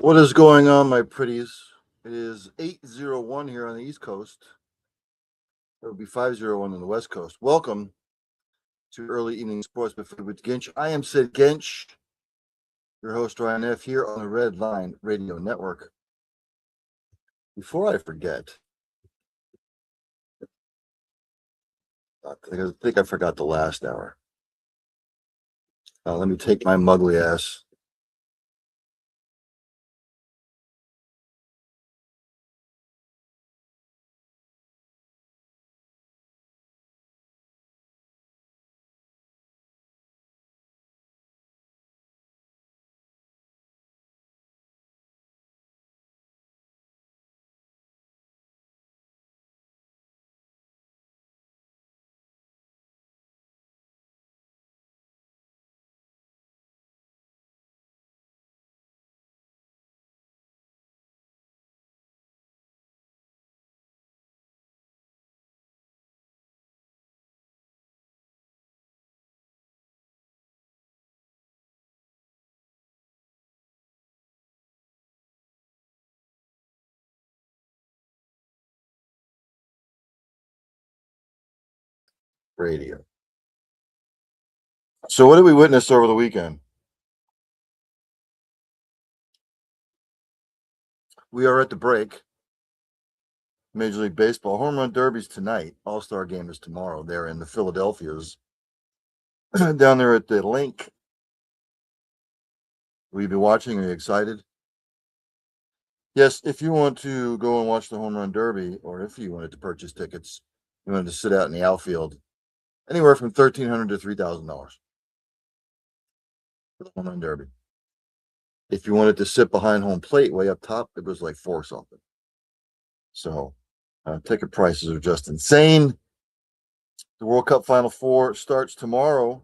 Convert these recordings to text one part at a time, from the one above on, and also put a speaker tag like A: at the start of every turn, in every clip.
A: What is going on, my pretties? It is 8:01 here on the East Coast. It would be 5:01 on the West Coast. Welcome to Early Evening Sports Buffet with Ginch. I am Sid Ginch, your host, Ryan F., here on the Red Line Radio Network. Before I forget, I think I forgot the last hour. Let me take my muggly ass. Radio. So, what did we witness over the weekend? We are at the break. Major League Baseball home run derbies tonight. All-Star game is tomorrow. They're in the Philadelphia's down there at the link. Will you be watching? Are you excited? Yes, if you want to go and watch the home run derby, or if you wanted to purchase tickets, you wanted to sit out in the outfield, anywhere from $1,300 to $3,000 for the home run derby. If you wanted to sit behind home plate way up top, it was like $4 something. So ticket prices are just insane. The World Cup Final Four starts tomorrow.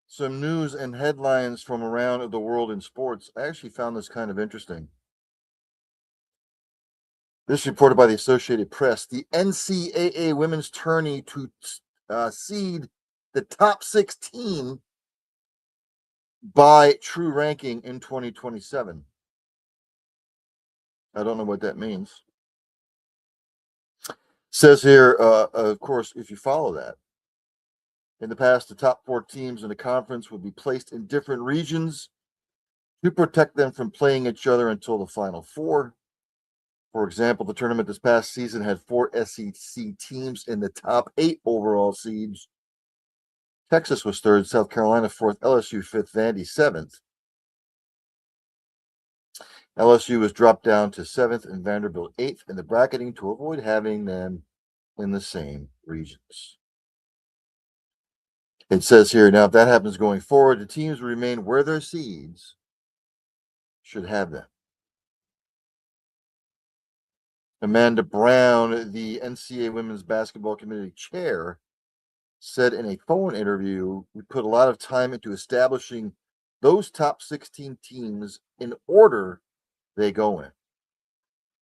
A: Some news and headlines from around the world in sports. I actually found this kind of interesting. This reported by the Associated Press. The NCAA women's tourney to seed the top 16 by true ranking in 2027. I don't know what that means. Says here, of course, if you follow that, in the past, the top 4 teams in the conference would be placed in different regions to protect them from playing each other until the Final Four. For example, the tournament this past season had 4 SEC teams in the top 8 overall seeds. Texas was 3rd, South Carolina 4th, LSU 5th, Vandy 7th. LSU was dropped down to 7th and Vanderbilt 8th in the bracketing to avoid having them in the same regions. It says here, now if that happens going forward, the teams remain where their seeds should have them. Amanda Brown, the NCAA Women's Basketball Committee chair, said in a phone interview, we put a lot of time into establishing those top 16 teams in order they go in.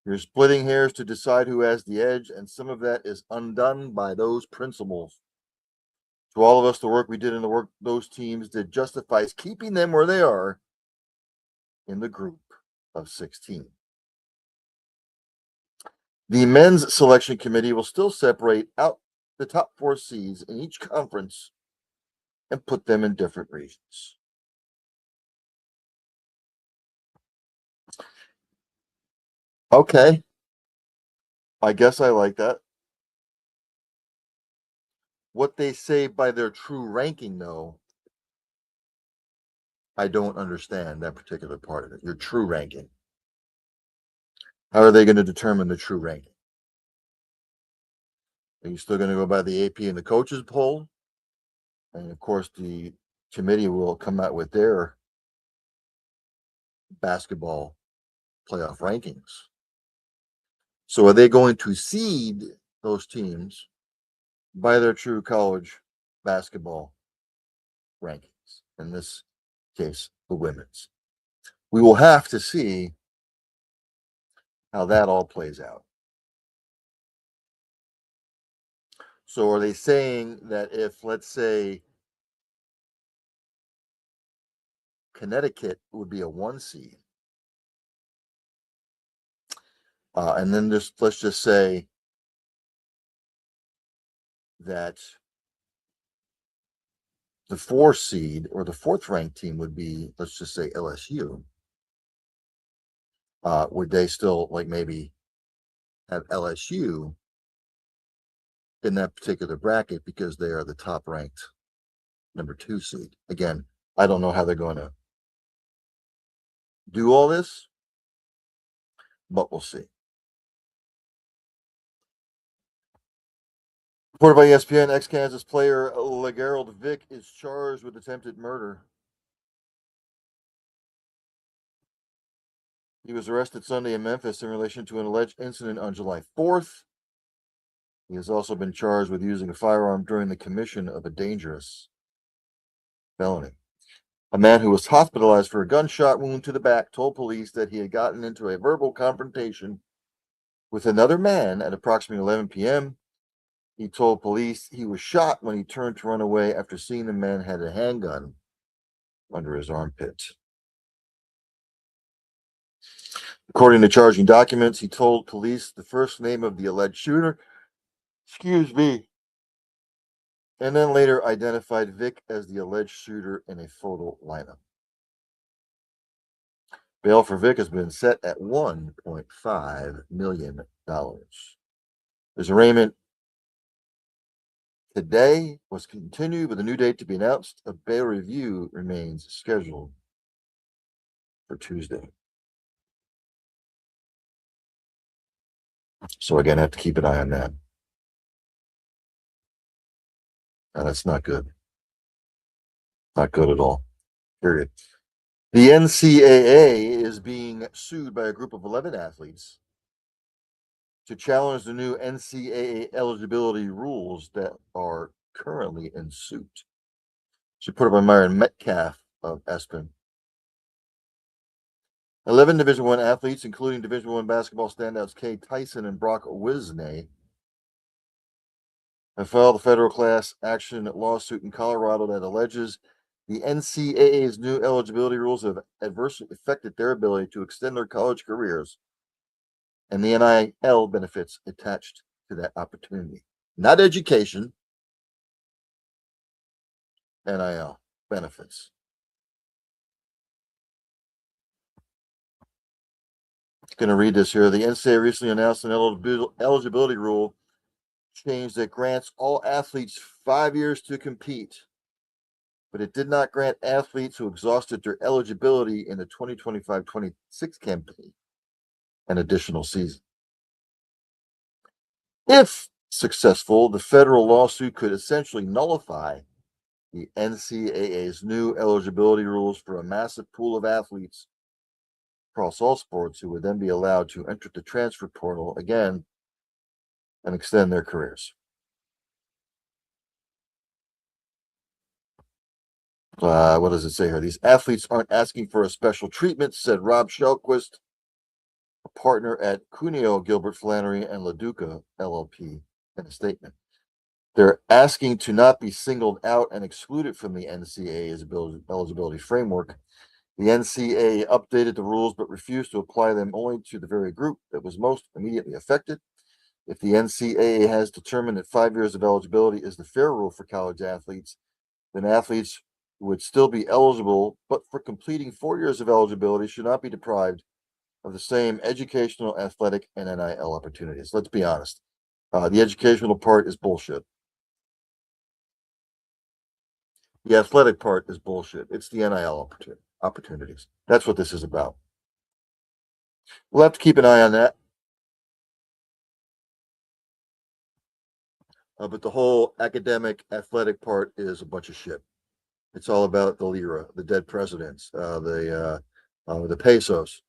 A: You're splitting hairs to decide who has the edge, and some of that is undone by those principles. To all of us, the work we did in the work those teams did justifies keeping them where they are in the group of 16. The men's selection committee will still separate out the top 4 seeds in each conference and put them in different regions. Okay. I guess I like that. What they say by their true ranking, though, I don't understand that particular part of it. Your true ranking. How are they going to determine the true ranking? Are you still going to go by the AP and the coaches poll? And of course, the committee will come out with their basketball playoff rankings. So are they going to seed those teams by their true college basketball rankings? In this case, the women's. We will have to see how that all plays out. So are they saying that if, let's say, Connecticut would be a 1 seed. And then let's just say that the 4 seed or the 4th ranked team would be, let's just say LSU. Would they still maybe have LSU in that particular bracket because they are the top ranked number 2 seed? Again, I don't know how they're going to do all this, but we'll see. Reported by ESPN, ex-Kansas player LeGarrette Vick is charged with attempted murder. He was arrested Sunday in Memphis in relation to an alleged incident on July 4th. He has also been charged with using a firearm during the commission of a dangerous felony. A man who was hospitalized for a gunshot wound to the back told police that he had gotten into a verbal confrontation with another man at approximately 11 p.m. He told police he was shot when he turned to run away after seeing the man had a handgun under his armpit. According to charging documents, he told police the first name of the alleged shooter, and then later identified Vick as the alleged shooter in a photo lineup. Bail for Vick has been set at $1.5 million. His arraignment today was continued with a new date to be announced. A bail review remains scheduled for Tuesday. So again, I have to keep an eye on that. That's not good. Not good at all. Period. The NCAA is being sued by a group of 11 athletes to challenge the new NCAA eligibility rules that are currently in suit. It's reported by Myron Metcalf of ESPN. 11 Division I athletes, including Division I basketball standouts Kay Tyson and Brock Wisney, have filed a federal class action lawsuit in Colorado that alleges the NCAA's new eligibility rules have adversely affected their ability to extend their college careers and the NIL benefits attached to that opportunity. Not education, NIL benefits. Going to read this here. The NCAA recently announced an eligibility rule change that grants all athletes 5 years to compete, but it did not grant athletes who exhausted their eligibility in the 2025-26 campaign an additional season. If successful, the federal lawsuit could essentially nullify the NCAA's new eligibility rules for a massive pool of athletes across all sports who would then be allowed to enter the transfer portal again and extend their careers. What does it say here? These athletes aren't asking for a special treatment, said Rob Shelquist, a partner at Cuneo, Gilbert Flannery, and LaDuca LLP, in a statement. They're asking to not be singled out and excluded from the NCAA's eligibility framework. The NCAA updated the rules but refused to apply them only to the very group that was most immediately affected. If the NCAA has determined that 5 years of eligibility is the fair rule for college athletes, then athletes would still be eligible, but for completing 4 years of eligibility should not be deprived of the same educational, athletic, and NIL opportunities. Let's be honest. The educational part is bullshit. The athletic part is bullshit. It's the NIL opportunities. That's what this is about. We'll have to keep an eye on that. But the whole academic, athletic part is a bunch of shit. It's all about the lira, the dead presidents, the pesos.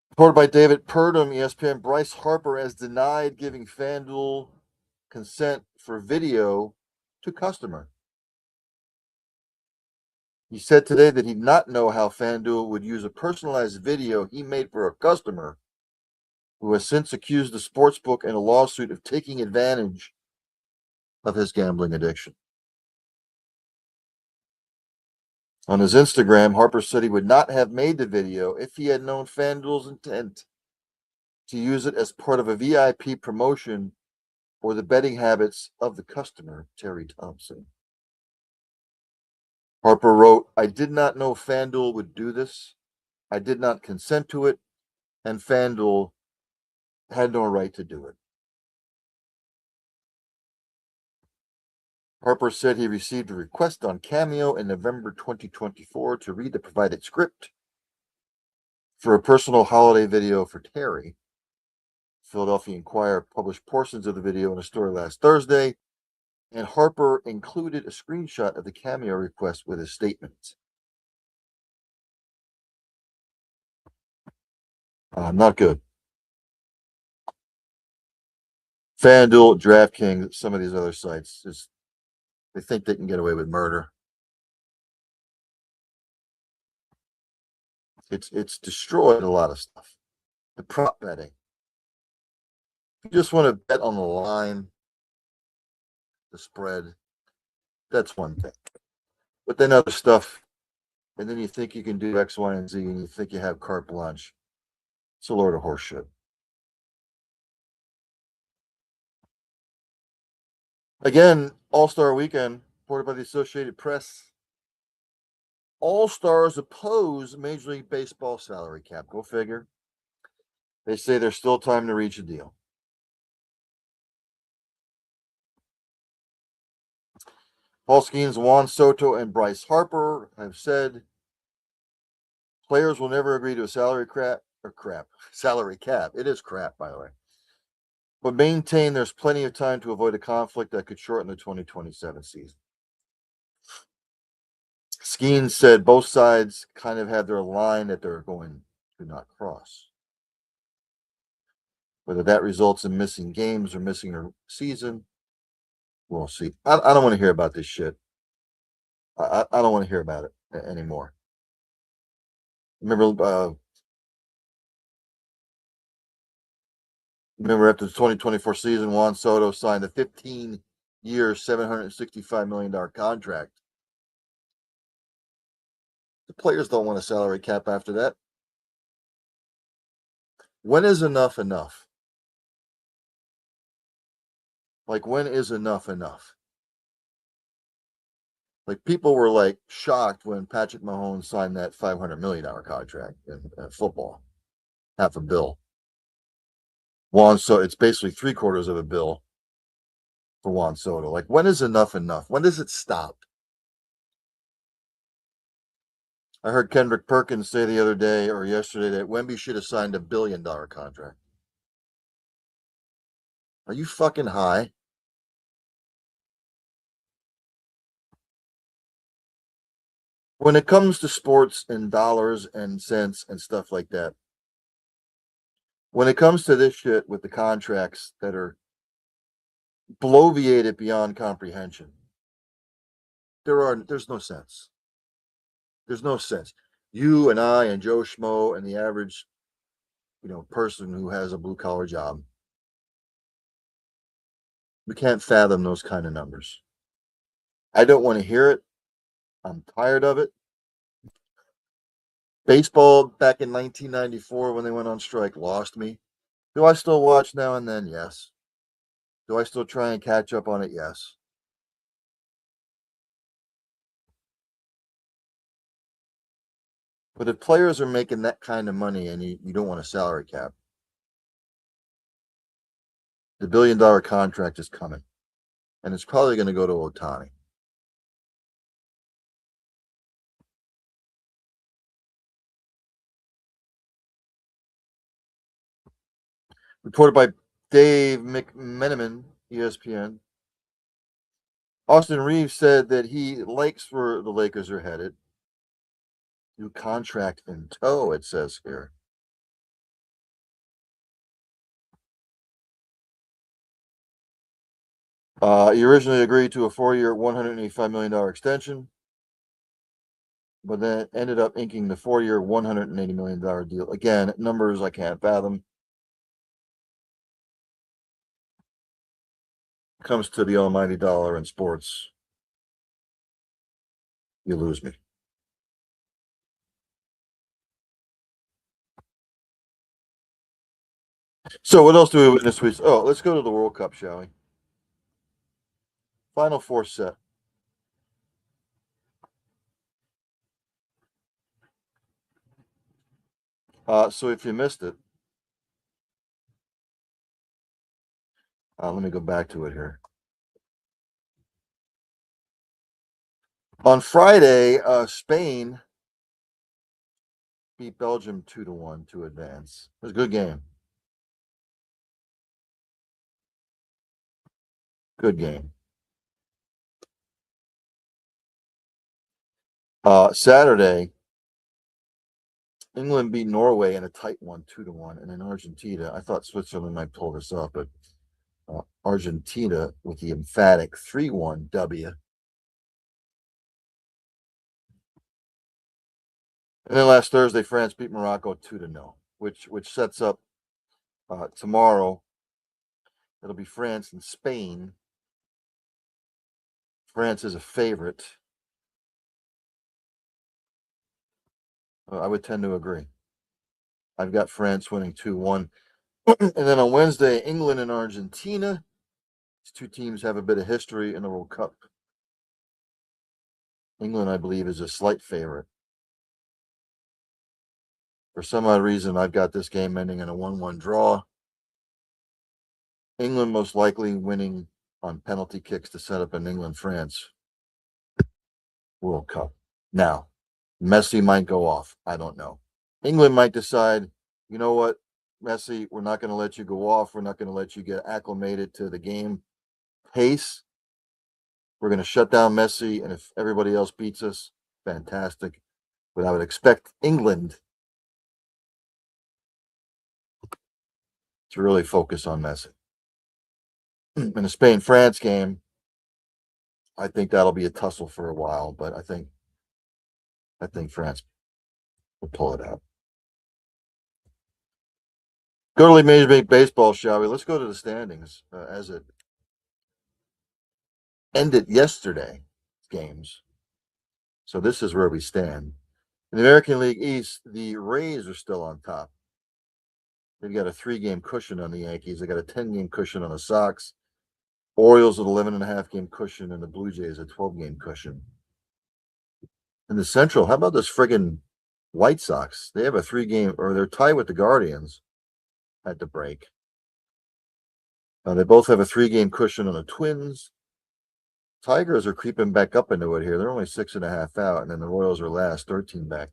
A: Reported by David Purdom, ESPN, Bryce Harper has denied giving FanDuel consent for video to customer. He said today that he did not know how FanDuel would use a personalized video he made for a customer who has since accused the sportsbook in a lawsuit of taking advantage of his gambling addiction. On his Instagram, Harper said he would not have made the video if he had known FanDuel's intent to use it as part of a VIP promotion or the betting habits of the customer, Terry Thompson. Harper wrote, "I did not know FanDuel would do this. I did not consent to it, and FanDuel had no right to do it." Harper said he received a request on Cameo in November 2024 to read the provided script for a personal holiday video for Terry. Philadelphia Inquirer published portions of the video in a story last Thursday, and Harper included a screenshot of the Cameo request with his statement. Not good. FanDuel, DraftKings, some of these other sites, they think they can get away with murder. It's destroyed a lot of stuff. The prop betting. If you just want to bet on the line, the spread, that's one thing. But then other stuff, and then you think you can do X, Y, and Z, and you think you have carte blanche. It's a load of horseshit. Again, All-Star Weekend, reported by the Associated Press. All-Stars oppose Major League Baseball salary cap. Go figure. They say there's still time to reach a deal. Paul Skeens, Juan Soto, and Bryce Harper have said players will never agree to a salary cap. It is crap, by the way. But maintain there's plenty of time to avoid a conflict that could shorten the 2027 season. Skeens said both sides kind of have their line that they're going to not cross. Whether that results in missing games or missing a season, we'll see. I don't want to hear about this shit. I don't want to hear about it anymore. Remember after the 2024 season, Juan Soto signed a 15-year, $765 million contract. The players don't want a salary cap after that. When is enough enough? Like, when is enough enough? Like, people were like shocked when Patrick Mahomes signed that $500 million contract in football, half a bill. Juan Soto, it's basically 3/4 of a bill for Juan Soto. Like, when is enough enough? When does it stop? I heard Kendrick Perkins say the other day or yesterday that Wemby should have signed $1 billion contract. Are you fucking high? When it comes to sports and dollars and cents and stuff like that, when it comes to this shit with the contracts that are bloviated beyond comprehension, there's no sense. There's no sense. You and I and Joe Schmo and the average, person who has a blue collar job, we can't fathom those kind of numbers. I don't want to hear it. I'm tired of it. Baseball back in 1994 when they went on strike lost me. Do I still watch now and then? Yes. Do I still try and catch up on it? Yes. But if players are making that kind of money and you don't want a salary cap, the $1 billion contract is coming. And it's probably going to go to Ohtani. Reported by Dave McMenamin, ESPN. Austin Reeves said that he likes where the Lakers are headed. New contract in tow, it says here. He originally agreed to a 4-year, $185 million extension, but then ended up inking the 4-year, $180 million deal. Again, numbers I can't fathom. comes to the almighty dollar in sports, you lose me. So what else do we witness this week? Oh, let's go to the World Cup, shall we? Final four set. So if you missed it, let me go back to it here. On Friday, Spain beat Belgium 2-1 to advance. It was a good game. Good game. Saturday, England beat Norway in a tight one, 2-1, and in Argentina, I thought Switzerland might pull this off, but Argentina with the emphatic 3-1 W. And then last Thursday, France beat Morocco 2-0, which sets up tomorrow. It'll be France and Spain. France is a favorite. I would tend to agree. I've got France winning 2-1. And then on Wednesday, England and Argentina. These two teams have a bit of history in the World Cup. England, I believe, is a slight favorite. For some odd reason, I've got this game ending in a 1-1 draw. England most likely winning on penalty kicks to set up an England-France World Cup. Now, Messi might go off. I don't know. England might decide, you know what, Messi, we're not going to let you go off. We're not going to let you get acclimated to the game pace. We're going to shut down Messi, and if everybody else beats us, fantastic. But I would expect England to really focus on Messi. In the Spain-France game, I think that'll be a tussle for a while, but I think France will pull it out. Go to Major League Baseball, shall we? Let's go to the standings as it ended yesterday games. So this is where we stand. In the American League East, the Rays are still on top. They've got a 3-game cushion on the Yankees. They got a 10-game cushion on the Sox. Orioles an 11.5-game cushion, and the Blue Jays a 12-game cushion. In the Central, how about those friggin' White Sox? They have a 3-game, or they're tied with the Guardians at the break. They both have a 3-game cushion on the Twins. Tigers are creeping back up into it here. They're only 6.5 out, and then the Royals are last, 13 back.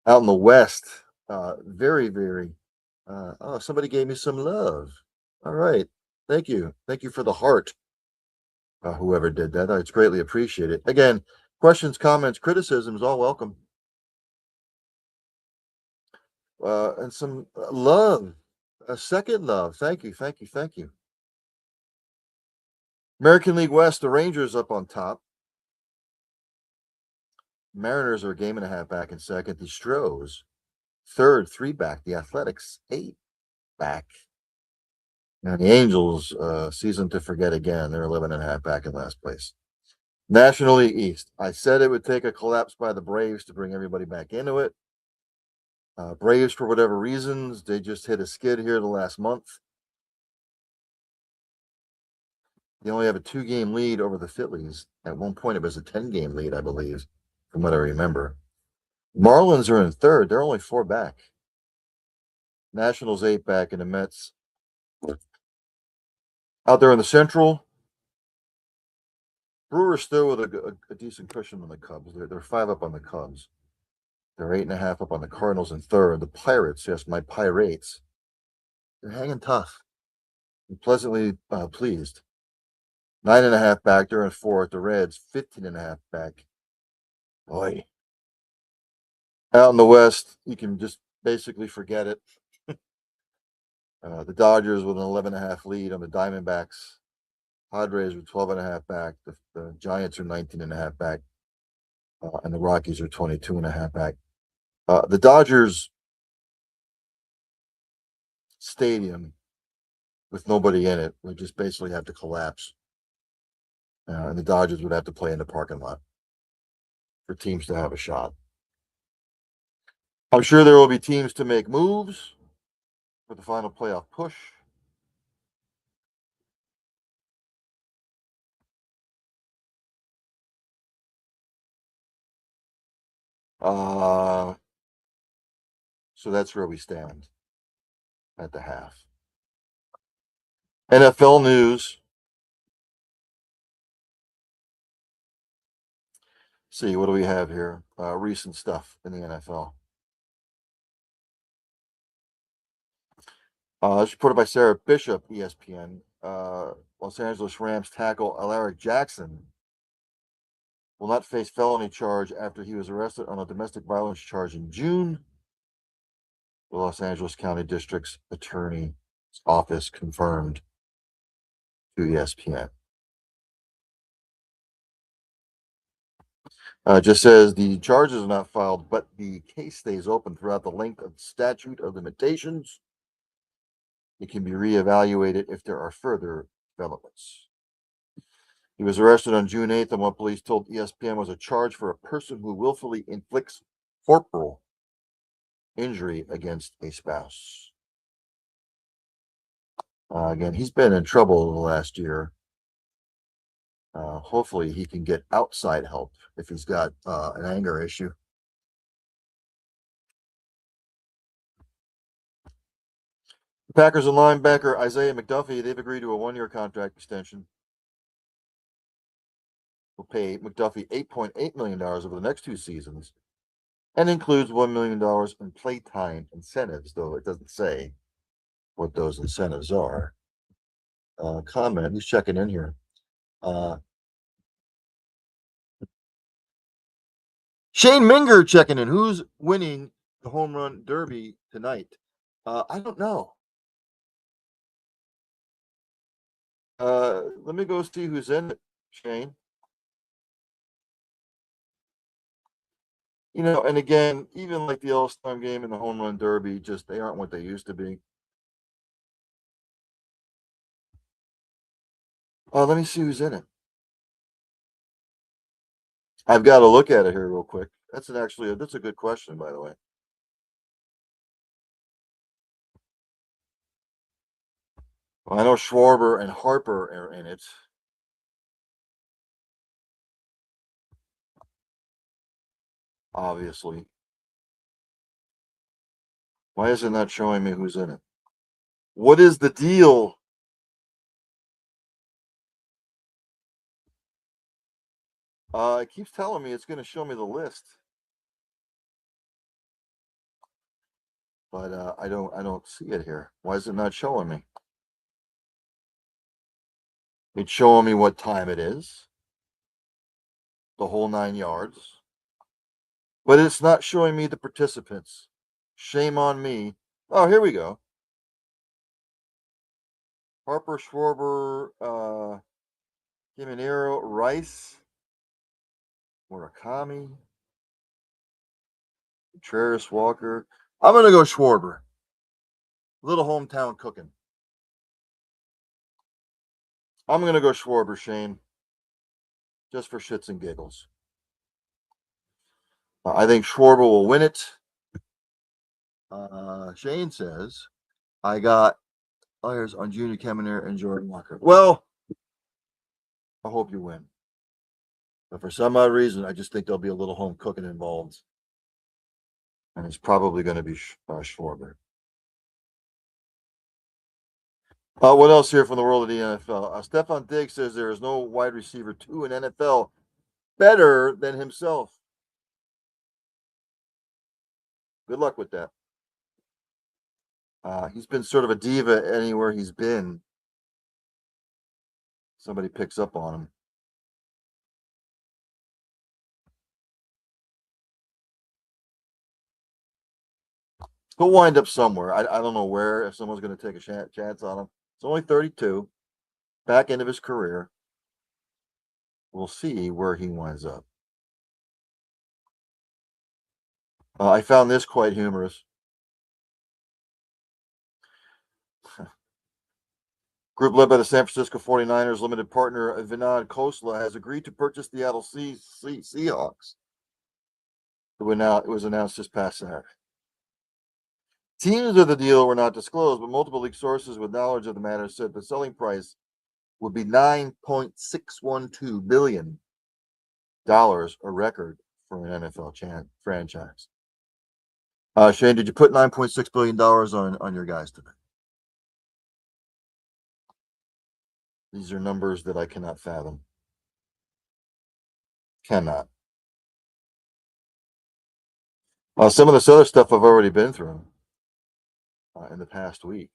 A: Out in the West, very, very. Oh, somebody gave me some love. All right. Thank you. Thank you for the heart. Whoever did that. It's greatly appreciated. Again, questions, comments, criticisms, all welcome. And some love. A second love. Thank you. Thank you. Thank you. American League West, the Rangers up on top. Mariners are a 1.5 back in second. The Stros, third, 3 back. The Athletics, 8 back. And the Angels, season to forget again. They're 11.5 back in last place. National League East. I said it would take a collapse by the Braves to bring everybody back into it. Braves, for whatever reasons, they just hit a skid here the last month. They only have a 2-game lead over the Phillies. At one point, it was a 10-game lead, I believe, from what I remember. Marlins are in third. They're only 4 back. Nationals 8 back, and the Mets out there in the Central. Brewers still with a decent cushion on the Cubs. They're 5 up on the Cubs. They're 8.5 up on the Cardinals in third. The Pirates, yes, my Pirates, they're hanging tough. I'm pleasantly pleased. 9.5 back. They're in fourth. The Reds, 15.5 back. Boy. Out in the West, you can just basically forget it. The Dodgers with an 11.5 lead on the Diamondbacks. Padres are 12.5 back. The Giants are 19.5 back. And the Rockies are 22.5 back. The Dodgers stadium with nobody in it would just basically have to collapse And the Dodgers would have to play in the parking lot for teams to have a shot. I'm sure there will be teams to make moves for the final playoff push. So that's where we stand at the half. NFL news. See, what do we have here? Recent stuff in the NFL. It's reported by Sarah Bishop, ESPN. Los Angeles Rams tackle Alaric Jackson will not face felony charge after he was arrested on a domestic violence charge in June. The Los Angeles County District's Attorney's Office confirmed to ESPN. Just says the charges are not filed, but the case stays open throughout the length of the statute of limitations. It can be reevaluated if there are further developments. He was arrested on June 8th on what police told ESPN was a charge for a person who willfully inflicts corporal injury against a spouse. Again, he's been in trouble the last year. Hopefully, he can get outside help if he's got an anger issue. The Packers and linebacker Isaiah McDuffie, they've agreed to a one-year contract extension. Will pay McDuffie $8.8 million over the next 2 seasons and includes $1 million in playtime incentives, though it doesn't say what those incentives are. Comment, who's checking in here? Shane Minger checking in. Who's winning the home run derby tonight? I don't know. Let me go see who's in it, Shane. And again, even like the All-Star game and the home run derby, just they aren't what they used to be. Let me see who's in it. I've got to look at it here real quick. That's a good question, by the way. Well, I know Schwarber and Harper are in it. Obviously. Why is it not showing me who's in it? What is the deal? It keeps telling me it's going to show me the list, but I don't see it here. Why is it not showing me? It's showing me what time it is, the whole 9 yards, but it's not showing me the participants. Shame on me. Oh, here we go. Harper, Schwarber, Gimenero, Rice, Murakami, Contreras, Walker. I'm going to go Schwarber. Little hometown cooking. I'm going to go Schwarber, Shane, just for shits and giggles. I think Schwarber will win it. Shane says, I got players on Junior Caminero and Jordan Walker. Well, I hope you win. But for some odd reason, I just think there'll be a little home cooking involved. And it's probably going to be Schwarber. What else here from the world of the NFL? Stephon Diggs says there is no wide receiver 2 in NFL better than himself. Good luck with that. He's been sort of a diva anywhere he's been. Somebody picks up on him. He'll wind up somewhere. I don't know where, if someone's going to take a chance on him. It's only 32, back end of his career. We'll see where he winds up. I found this quite humorous. Group led by the San Francisco 49ers limited partner Vinod Khosla has agreed to purchase the Seahawks. It was announced this past Saturday. Teams of the deal were not disclosed, but multiple league sources with knowledge of the matter said the selling price would be $9.612 billion, a record for an NFL franchise. Shane, did you put $9.6 billion on your guys today? These are numbers that I cannot fathom. Cannot. Some of this other stuff I've already been through in the past week.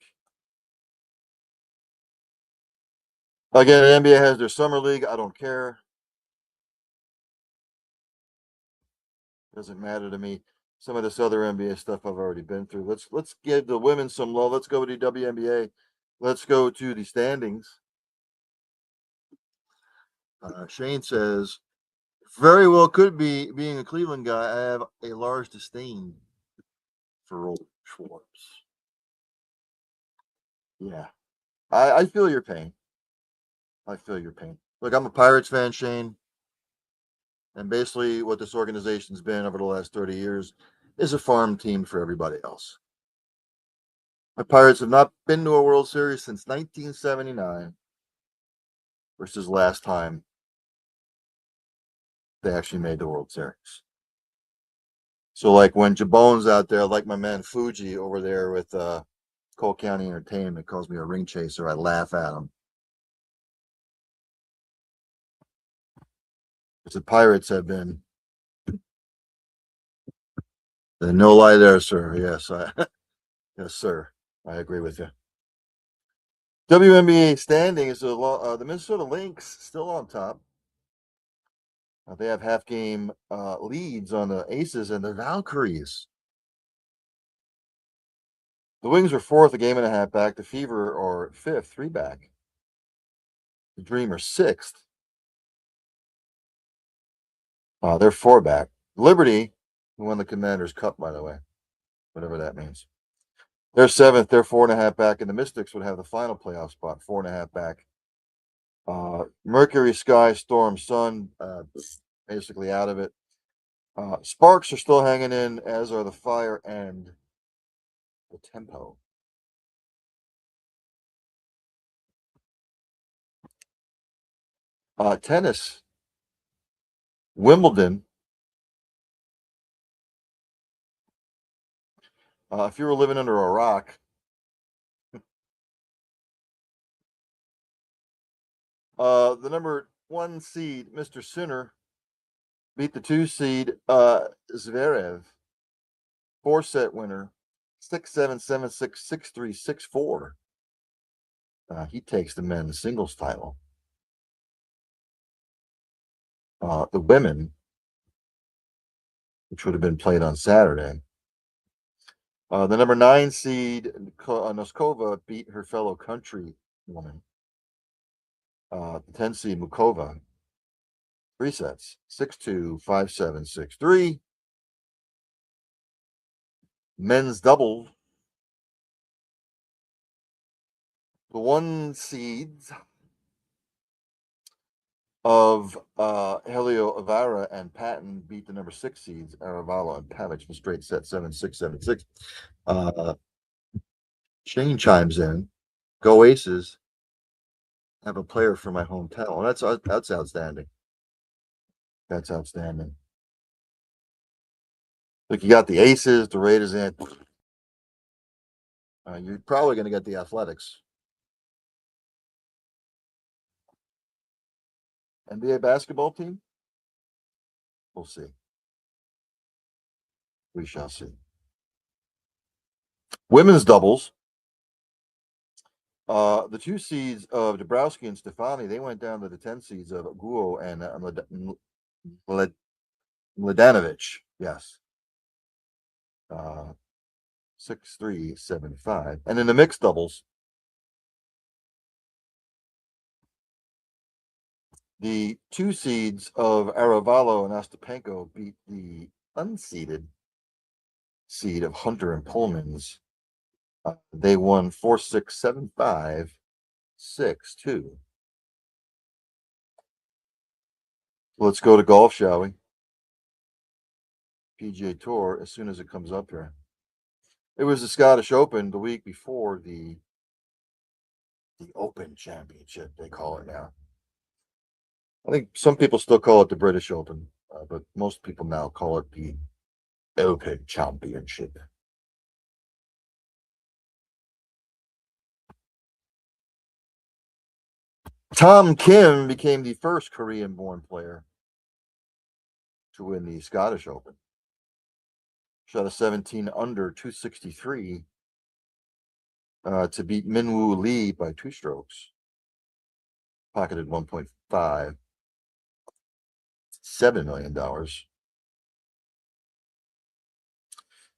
A: Again, the NBA has their summer league. I don't care. Doesn't matter to me. Some of this other NBA stuff I've already been through. Let's give the women some love. Let's go to the WNBA. Let's go to the standings. Shane says, very well could be, being a Cleveland guy, I have a large disdain for Roland Schwartz. Yeah. I feel your pain. I feel your pain. Look, I'm a Pirates fan, Shane. And basically what this organization's been over the last 30 years is a farm team for everybody else. My Pirates have not been to a World Series since 1979, versus last time they actually made the World Series. So, like when Jabon's out there, like my man Fuji over there with Cole County Entertainment calls me a ring chaser, I laugh at him. Because the Pirates have been no lie there, sir. Yes, yes, sir. I agree with you. WNBA standing is the Minnesota Lynx still on top. They have half game leads on the Aces and the Valkyries. The Wings are fourth, a game and a half back. The Fever are fifth, 3 back. The Dream are sixth. They're 4 back. Liberty, who won the Commanders Cup, by the way, whatever that means. They're seventh. They're 4.5 back, and the Mystics would have the final playoff spot, 4.5 back. Mercury, Sky, Storm, Sun, basically out of it. Sparks are still hanging in, as are the Fire and the Tempo. Tennis, Wimbledon. If you were living under a rock, the number 1 seed, Mr. Sinner, beat the 2 seed, Zverev, 4-set winner, 6-7, 7-6, 6-3, 6-4. He takes the men's singles title. The women, which would have been played on Saturday, the number 9 seed, Noskova, beat her fellow country woman, the 10 seed, Mukova, 3 sets, 6-2, 5-7, 6-3. Men's double, the 1 seeds of Helio Avara and Patton beat the number 6 seeds, Aravalo and Pavic, in straight set, 7-6, 7-6. Shane chimes in, go Aces, have a player for my hometown. That's outstanding. That's outstanding. Look, you got the Aces, the Raiders, and you're probably going to get the Athletics. NBA basketball team? We'll see. We shall see. Women's doubles. The 2 seeds of Dabrowski and Stefani, they went down to the 10 seeds of Guo and Mladenovic. Yes. 6-3, 7-5. And in the mixed doubles, the 2 seeds of Aravalo and Ostapenko beat the unseeded seed of Hunter and Pullman's. They won 4-6, 7-5. 6-2. Let's go to golf, shall we? PGA Tour, as soon as it comes up here. It was the Scottish Open the week before the Open Championship, they call it now. I think some people still call it the British Open, but most people now call it the Open Championship. Tom Kim became the first Korean-born player to win the Scottish Open. Shot a 17 under 263 to beat Minwoo Lee by 2 strokes. Pocketed $1.57 million.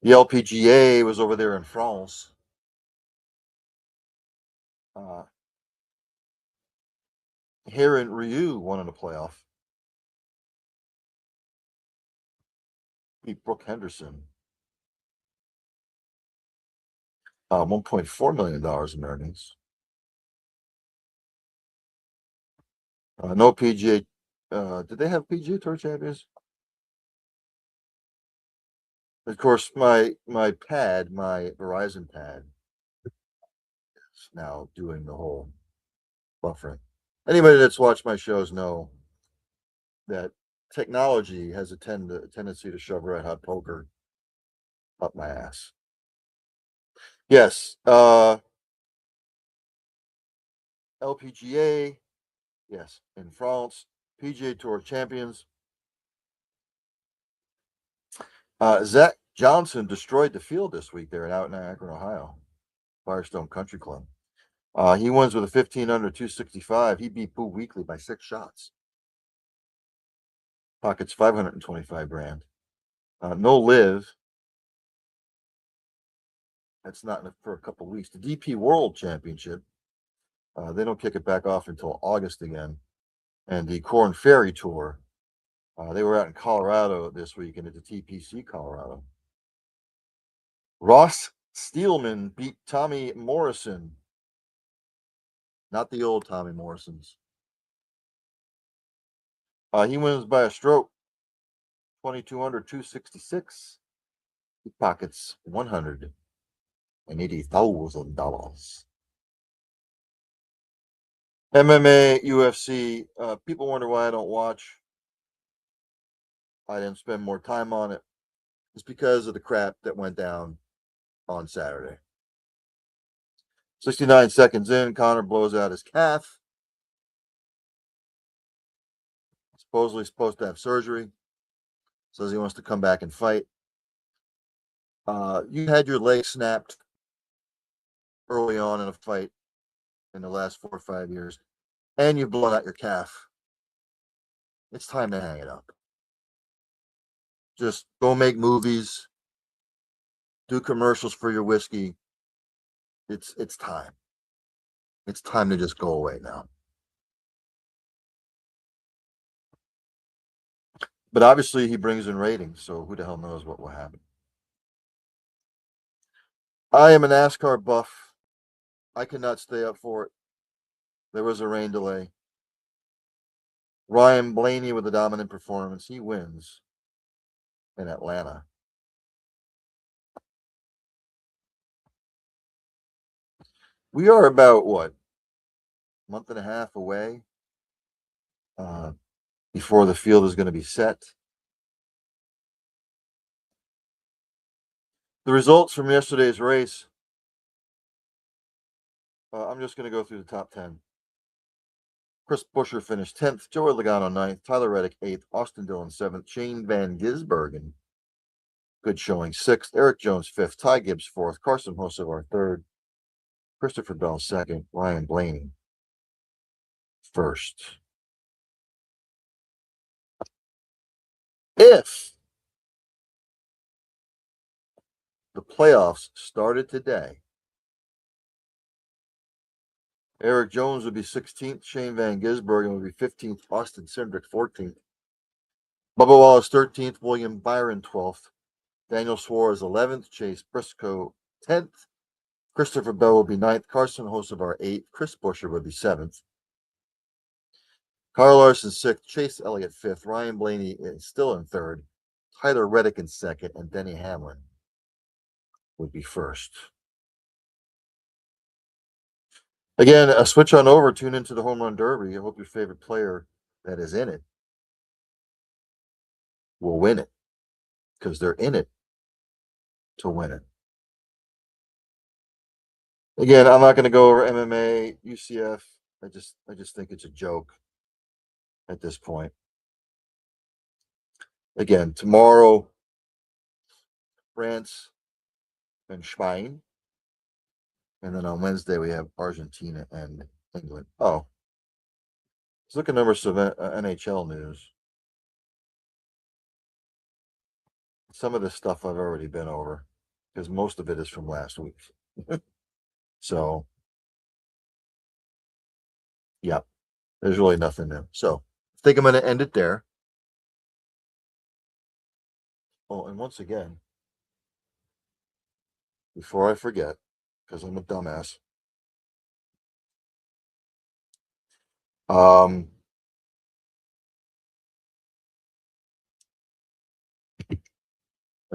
A: The LPGA was over there in France. Heron Ryu won in a playoff. Beat Brooke Henderson. $1.4 million in earnings. No PGA. Did they have PGA Tour champions? Of course, my Verizon pad, is now doing the whole buffering. Anybody that's watched my shows know that technology has a tendency to shove red hot poker up my ass. Yes, LPGA, yes, in France, PGA Tour champions. Zach Johnson destroyed the field this week there out in Akron, Ohio, Firestone Country Club. He wins with a 15 under 265. He beat Boo Weekley by 6 shots. Pockets 525 grand. No live. That's not for a couple weeks. The DP World Championship, they don't kick it back off until August again. And the Corn Ferry Tour, they were out in Colorado this week, and it's a TPC Colorado. Ross Steelman beat Tommy Morrison. Not the old Tommy Morrisons. He wins by a stroke. 22 under 266. He pockets $180,000. MMA, UFC. People wonder why I don't watch. I didn't spend more time on it. It's because of the crap that went down on Saturday. 69 seconds in, Conor blows out his calf. Supposedly supposed to have surgery. Says he wants to come back and fight. You had your leg snapped early on in a fight in the last 4 or 5 years, and you've blown out your calf. It's time to hang it up. Just go make movies, do commercials for your whiskey. It's time. It's time to just go away now. But obviously he brings in ratings, so who the hell knows what will happen. I am a NASCAR buff. I could not stay up for it. There was a rain delay. Ryan Blaney with a dominant performance. He wins in Atlanta. We are about, what, a month and a half away before the field is going to be set. The results from yesterday's race, I'm just going to go through the top 10. Chris Buescher finished 10th, Joey Logano 9th, Tyler Reddick 8th, Austin Dillon 7th, Shane Van Gisbergen, good showing 6th, Eric Jones 5th, Ty Gibbs 4th, Carson Hocevar 3rd, Christopher Bell 2nd, Ryan Blaney 1st. If the playoffs started today, Eric Jones would be 16th, Shane Van Gisbergen would be 15th, Austin Cindric 14th, Bubba Wallace 13th, William Byron 12th, Daniel Suarez 11th, Chase Briscoe 10th, Christopher Bell will be 9th. Carson Hocevar 8th. Chris Buescher would be 7th. Carl Larson 6th. Chase Elliott 5th. Ryan Blaney is still in 3rd. Tyler Reddick in 2nd. And Denny Hamlin would be 1st. Again, switch on over. Tune into the Home Run Derby. I hope your favorite player that is in it will win it, because they're in it to win it. Again, I'm not going to go over MMA, UCF. I just think it's a joke at this point. Again, tomorrow, France and Spain. And then on Wednesday, we have Argentina and England. Oh, let's look at numbers of NHL news. Some of this stuff I've already been over, because most of it is from last week. So, yeah, there's really nothing new. So, I think I'm going to end it there. Oh, and once again, before I forget, because I'm a dumbass, let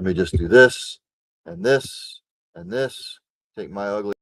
A: me just do this, and this, and this. Take my ugly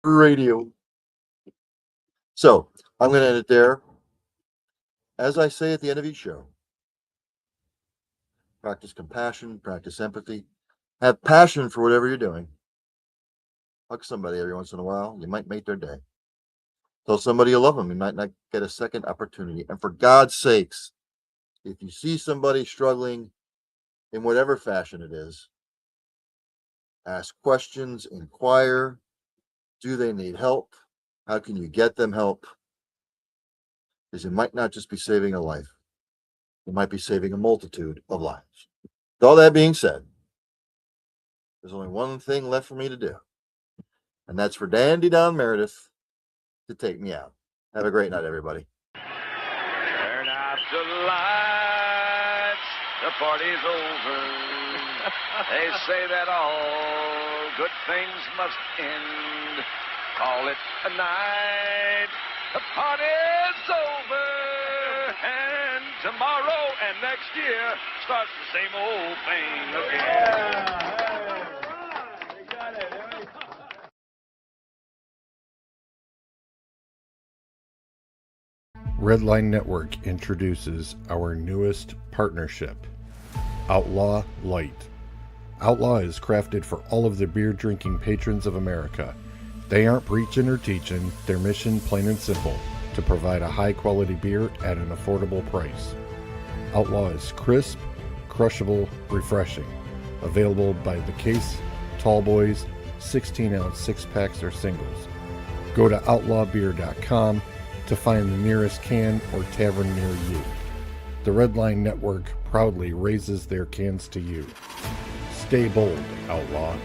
A: radio. So, I'm going to end it there. As I say at the end of each show, practice compassion, practice empathy, have passion for whatever you're doing. Hug somebody every once in a while. You might make their day. Tell somebody you love them. You might not get a second opportunity. And for God's sakes, if you see somebody struggling in whatever fashion it is, ask questions, inquire. Do they need help? How can you get them help? Because you might not just be saving a life. You might be saving a multitude of lives. With all that being said, there's only one thing left for me to do. And that's for Dandy Don Meredith to take me out. Have a great night, everybody.
B: Turn out the lights. The party's over. They say that all good things must end. Call it a night. The party's over. And tomorrow and next year starts the same old thing again.
C: You got it.
D: Redline Network introduces our newest partnership, Outlaw Light. Outlaw is crafted for all of the beer drinking patrons of America. They aren't preaching or teaching, their mission plain and simple, to provide a high quality beer at an affordable price. Outlaw is crisp, crushable, refreshing. Available by the case, tall boys, 16-ounce 6-packs or singles. Go to outlawbeer.com to find the nearest can or tavern near you. The Redline Network proudly raises their cans to you. Stay bold, Outlaw.